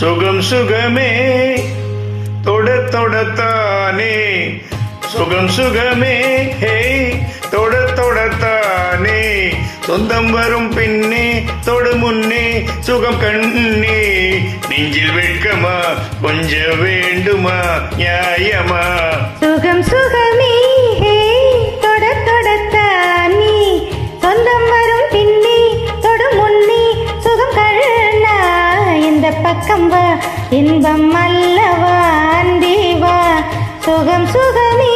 சுகம் சுகமே தொட தொடத்தானே சுகம் சுகமே ஹே தொட தொடத்தானே சொந்தம் வரும் பின்னே தொடு முன்னே சுகம் கண்ணே நெஞ்சில் வெட்கமா கொஞ்சம் வேண்டுமா நியாயமா சுகம் சுகமே ஹே தொட தொடத்தானே சொந்தம் வரும் பின்னே தொடு முன்னே சுகம் கண்ணா இந்த பக்கம் வா இன்பம் அல்லவா அன்பே வா சுகம் சுகமே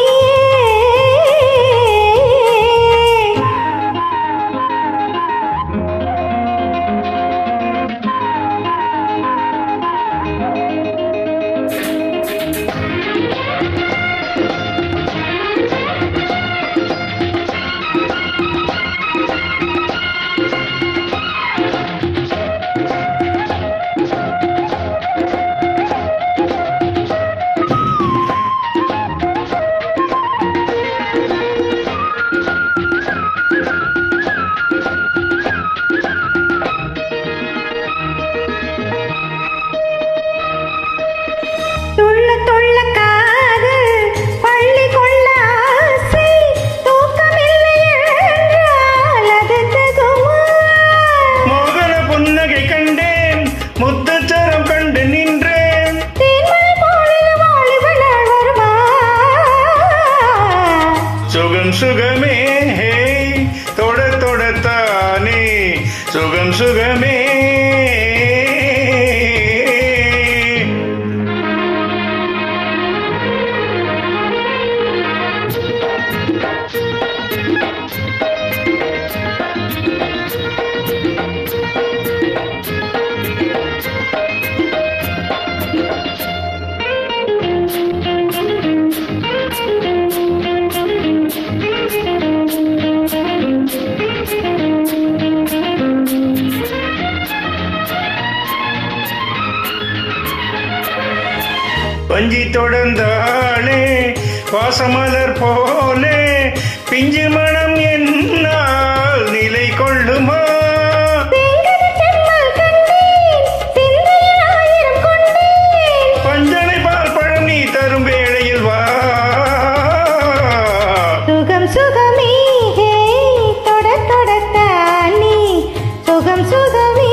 முத்தச்சரம் கண்டு நின்றேன் சுகம் சுகமே ஹே தொட தொடத்தானே சுகம் சுகமே பஞ்சி தொடர்ந்தாளே வாசமலர் போலே பிஞ்சு மனம் என்னால் நிலை கொள்ளுமா பஞ்சனை பால் பழம் நீ தரும் வேளையில் வா சுகம் சுகமே தொட தொடத்தானே சுகம் சுகமே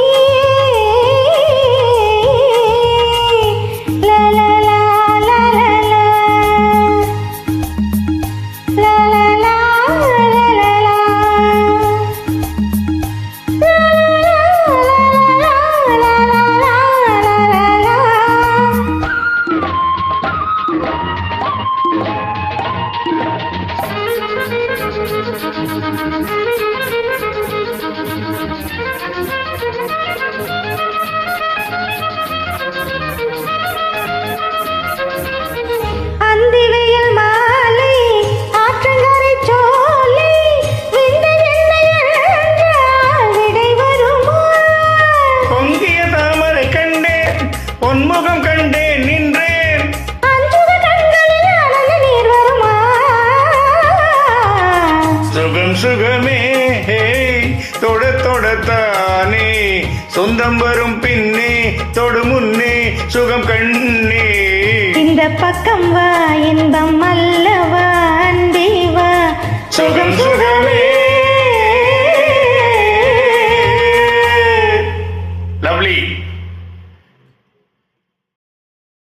பொன்முகம் கண்டேன் நின்றேன் சுகம் சுகமே தொட தொடத்தானே சொந்தம் வரும் பின்னே தொடு முன்னே சுகம் கண்ணே இந்த பக்கம் வா இன்பம் அல்லவா அன்பே வா சுகம் சுகமே